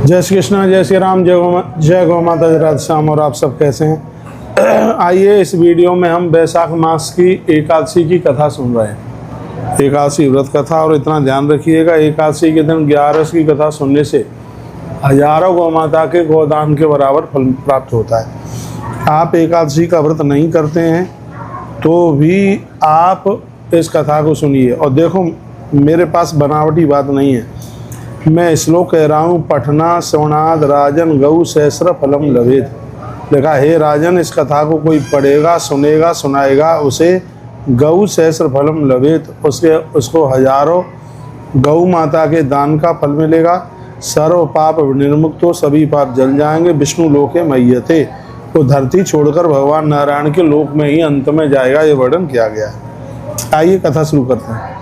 जय श्री कृष्ण, जय श्री राम, जय गौ माता, जय राधे श्याम। और आप सब कैसे हैं? आइए इस वीडियो में हम वैशाख मास की एकादशी की कथा सुन रहे हैं। एकादशी व्रत कथा। और इतना ध्यान रखिएगा, एकादशी के दिन 11 की कथा सुनने से हजारों गौ माता के गोदान के बराबर फल प्राप्त होता है। आप एकादशी का व्रत नहीं करते हैं तो भी आप इस कथा को सुनिए। और देखो, मेरे पास बनावटी बात नहीं है, मैं श्लोक कह रहा हूँ। पठना श्रवणाद राजन गौ सहस्र फलम लभेत। देखा, हे राजन, इस कथा को कोई पढ़ेगा, सुनेगा, सुनाएगा, उसे गौ सहस्र फलम लभेत, उसको हजारों गौ माता के दान का फल मिलेगा। सर्व पाप निर्मुक्त हो, सभी पाप जल जाएंगे। विष्णु लोके मय्यते, वो धरती छोड़कर भगवान नारायण के लोक में ही अंत में जाएगा। ये वर्णन किया गया है। आइए कथा शुरू करते हैं।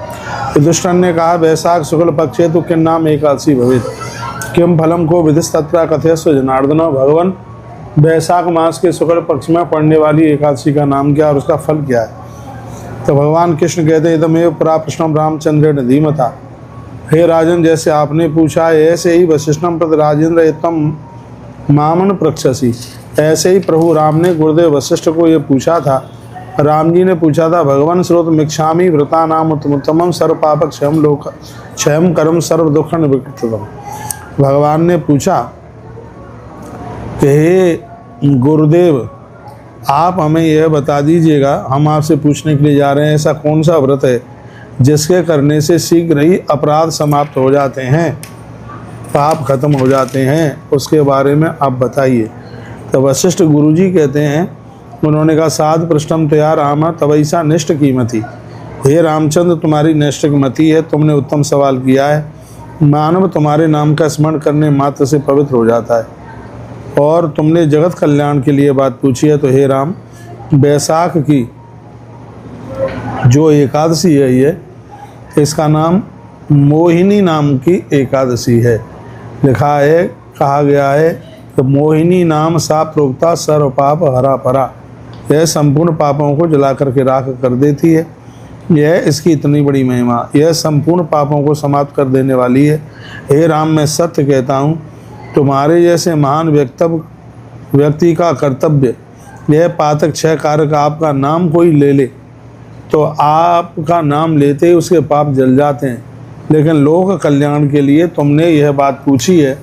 युधिष्ठिर ने कहा, वैशाख शुक्ल पक्षे तो किन नाम एकादशी भवेत, किम फलम को विधिस्तत्र कथयस्व जनार्दन। भगवान, वैशाख मास के शुक्ल पक्ष में पड़ने वाली एकादशी का नाम क्या और उसका फल क्या है? तो भगवान कृष्ण कहते, इदमेव प्राप्रश्नम रामचंद्र ने धीमता। हे राजन, जैसे आपने पूछा ऐसे ही वशिष्ठम प्रति राजेंद्र तम मामन प्रक्षसी। ऐसे ही प्रभु राम ने गुरुदेव वशिष्ठ को ये पूछा था। राम जी ने पूछा था, भगवान स्रोत मिक्षामी व्रता नाम उत्तमोत्तमम सर्व पापक क्षयम कर्म सर्व दुख निवृत्तम। भगवान ने पूछा कि हे गुरुदेव, आप हमें यह बता दीजिएगा, हम आपसे पूछने के लिए जा रहे हैं, ऐसा कौन सा व्रत है जिसके करने से शीघ्र ही अपराध समाप्त हो जाते हैं, पाप खत्म हो जाते हैं, उसके बारे में आप बताइए। तो वशिष्ठ गुरुजी कहते हैं, उन्होंने कहा, साध पृष्ठम तैयार राम तवैसा निष्ठ कीमती। हे रामचंद्र, तुम्हारी निष्ठ कीमती है, तुमने उत्तम सवाल किया है। मानव तुम्हारे नाम का स्मरण करने मात्र से पवित्र हो जाता है, और तुमने जगत कल्याण के लिए बात पूछी है। तो हे राम, वैशाख की जो एकादशी है, ये इसका नाम मोहिनी नाम की एकादशी है। लिखा है, कहा गया है तो मोहिनी नाम सा प्रोक्ता सर्व पाप हरा परा। यह संपूर्ण पापों को जला करके राख कर देती है। यह इसकी इतनी बड़ी महिमा, यह संपूर्ण पापों को समाप्त कर देने वाली है। हे राम, मैं सत्य कहता हूँ, तुम्हारे जैसे महान व्यक्ति का कर्तव्य यह पातक क्षय कारक आपका नाम कोई ले ले तो आपका नाम लेते ही उसके पाप जल जाते हैं। लेकिन लोक कल्याण के लिए तुमने यह बात पूछी है,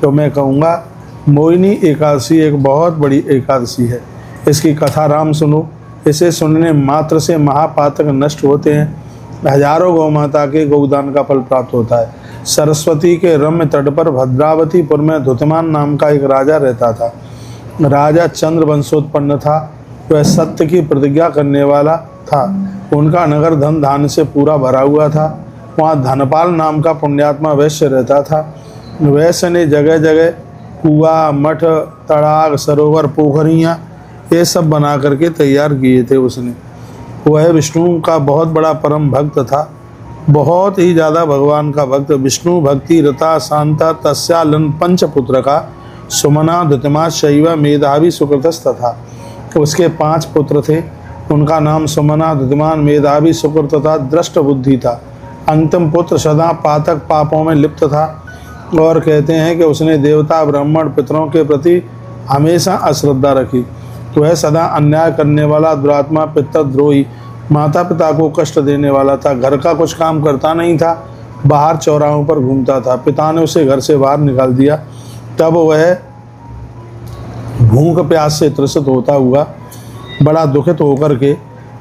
तो मैं कहूँगा मोहिनी एकादशी एक बहुत बड़ी एकादशी है। इसकी कथा राम सुनो। इसे सुनने मात्र से महापातक नष्ट होते हैं। हजारों गौ माता के गोदान का फल प्राप्त होता है। सरस्वती के रम्य तट पर भद्रावतीपुर में धुतमान नाम का एक राजा रहता था। राजा चंद्र वंशोत्पन्न था। वह सत्य की प्रतिज्ञा करने वाला था। उनका नगर धन धान्य से पूरा भरा हुआ था। वहाँ धनपाल नाम का पुण्यात्मा वैश्य रहता था। वैश्य ने जगह जगह कुआं, मठ, तड़ाग, सरोवर, पोखरियाँ ये सब बना करके तैयार किए थे उसने। वह विष्णु का बहुत बड़ा परम भक्त था, बहुत ही ज़्यादा भगवान का भक्त। विष्णु भक्ति रता शांता तस्यालन पंचपुत्र का सुमना धृतमा शैव मेधावी सुकृतस् था। उसके 5 पुत्र थे। उनका नाम सुमना, धृतमान, मेधावी, सुकृत तथा दृष्ट बुद्धि था। अंतिम पुत्र सदा पातक पापों में लिप्त था, और कहते हैं कि उसने देवता, ब्राह्मण, पितरों के प्रति हमेशा अश्रद्धा रखी। तो वह सदा अन्याय करने वाला, दुरात्मा, पितृद्रोही, माता पिता को कष्ट देने वाला था। घर का कुछ काम करता नहीं था, बाहर चौराहों पर घूमता था। पिता ने उसे घर से बाहर निकाल दिया। तब वह भूख प्यास से त्रसित होता हुआ बड़ा दुखित होकर के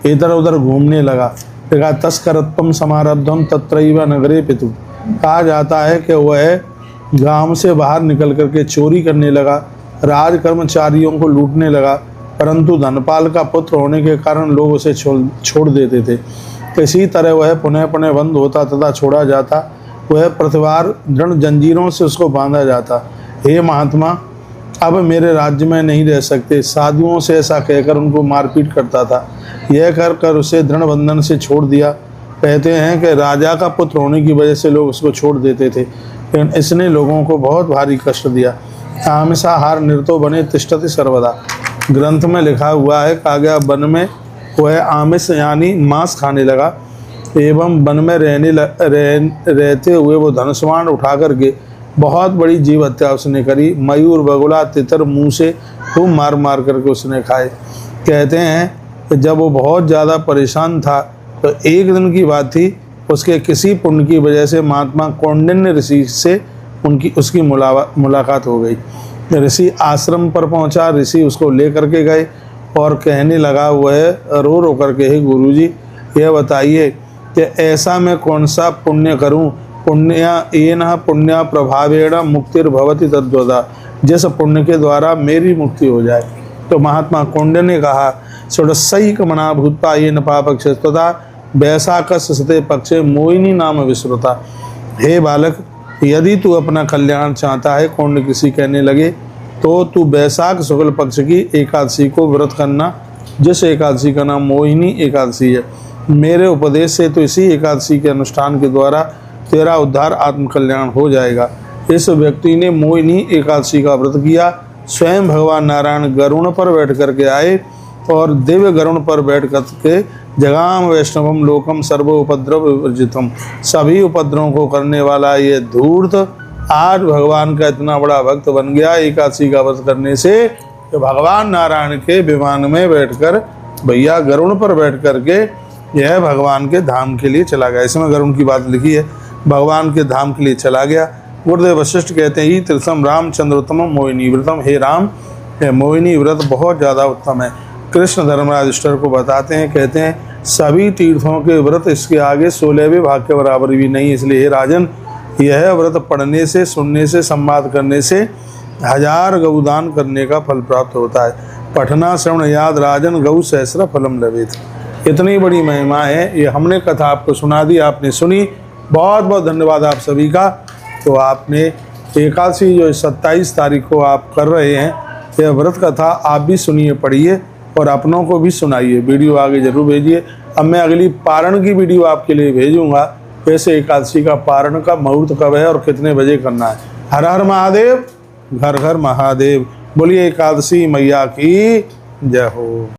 इधर उधर घूमने लगा। देखा, तस्करत्वम समारब्धम तत्रैव नगरे पितु। कहा जाता है कि वह गांव से बाहर निकल करके चोरी करने लगा, राज कर्मचारियों को लूटने लगा, परंतु धनपाल का पुत्र होने के कारण लोग उसे छोड़ देते थे। इसी तरह वह पुनः पुनः बंद होता तथा छोड़ा जाता। वह प्रतिवार दृढ़ जंजीरों से उसको बांधा जाता। हे महात्मा, अब मेरे राज्य में नहीं रह सकते। साधुओं से ऐसा कहकर उनको मारपीट करता था। यह कर कर उसे दृढ़ बंधन से छोड़ दिया। कहते हैं कि राजा का पुत्र होने की वजह से लोग उसको छोड़ देते थे, लेकिन इसने लोगों को बहुत भारी कष्ट दिया। आमिषाहार निरतो बने तिष्ठति सर्वदा। ग्रंथ में लिखा हुआ है, कहा गया, वन में वह आमिष यानी मांस खाने लगा, एवं वन में रहते हुए वो धनुष्वाण उठा करके बहुत बड़ी जीव हत्या उसने करी। मयूर, बगुला, तितर मुंह से खूब मार मार करके उसने खाए। कहते हैं कि जब वो बहुत ज़्यादा परेशान था तो एक दिन की बात थी, उसके किसी पुण्य की वजह से महात्मा कौंडिन्य ऋषि से उसकी मुलाकात हो गई। ऋषि आश्रम पर पहुंचा, ऋषि उसको ले करके गए और कहने लगा वह रो रो करके, हे गुरुजी यह बताइए कि ऐसा मैं कौन सा पुण्य करूं, पुण्य प्रभावेण मुक्तिर्भवति तद्वदा, जिस पुण्य के द्वारा मेरी मुक्ति हो जाए। तो महात्मा कौंडिन्य ने कहा, षोडशैक मना भूत्वा येन पापक्षस्तदा वैशाखस्य सते पक्षे मोहिनी नाम विश्रुता। हे बालक, यदि तू अपना कल्याण चाहता है, कौंडिन्य ऋषि कहने लगे, तो तू वैशाख शुक्ल पक्ष की एकादशी को व्रत करना, जिस एकादशी का नाम मोहिनी एकादशी है। मेरे उपदेश से तो इसी एकादशी के अनुष्ठान के द्वारा तेरा उद्धार आत्म कल्याण हो जाएगा। इस व्यक्ति ने मोहिनी एकादशी का व्रत किया। स्वयं भगवान नारायण गरुण पर बैठ करके आए और दिव्य गरुण पर बैठ करके जगाम वैष्णवम लोकम सर्व उपद्रव विवर्जितम, सभी उपद्रवों को करने वाला ये धूर्त आज भगवान का इतना बड़ा भक्त बन गया एकादशी का व्रत करने से, कि भगवान नारायण के विमान में बैठकर, भैया गरुण पर बैठ करके यह भगवान के धाम के लिए चला गया। इसमें गरुण की बात लिखी है, भगवान के धाम के लिए चला गया। गुरुदेव वशिष्ठ कहते हैं, तीर्थम रामचंद्रोत्तम मोहिनी व्रतम, हे राम यह मोहिनी व्रत बहुत ज़्यादा उत्तम है। कृष्ण धर्मराज युधिष्ठिर को बताते हैं, कहते हैं सभी तीर्थों के व्रत इसके आगे 16वें भाग के बराबर भी नहीं। इसलिए हे राजन, यह व्रत पढ़ने से, सुनने से, संवाद करने से 1000 गौदान करने का फल प्राप्त होता है। पठना श्रवण याद राजन गौ सहस्र फलम लभेत। इतनी बड़ी महिमा है। ये हमने कथा आपको सुना दी, आपने सुनी, बहुत बहुत धन्यवाद आप सभी का। तो आपने एकादशी जो 27 तारीख को आप कर रहे हैं, यह व्रत कथा आप भी सुनिए, पढ़िए और अपनों को भी सुनाइए। वीडियो आगे जरूर भेजिए। अब मैं अगली पारण की वीडियो आपके लिए भेजूंगा, वैसे एकादशी का पारण का मुहूर्त कब है और कितने बजे करना है। हर हर महादेव, घर घर महादेव। बोलिए एकादशी मैया की जय हो।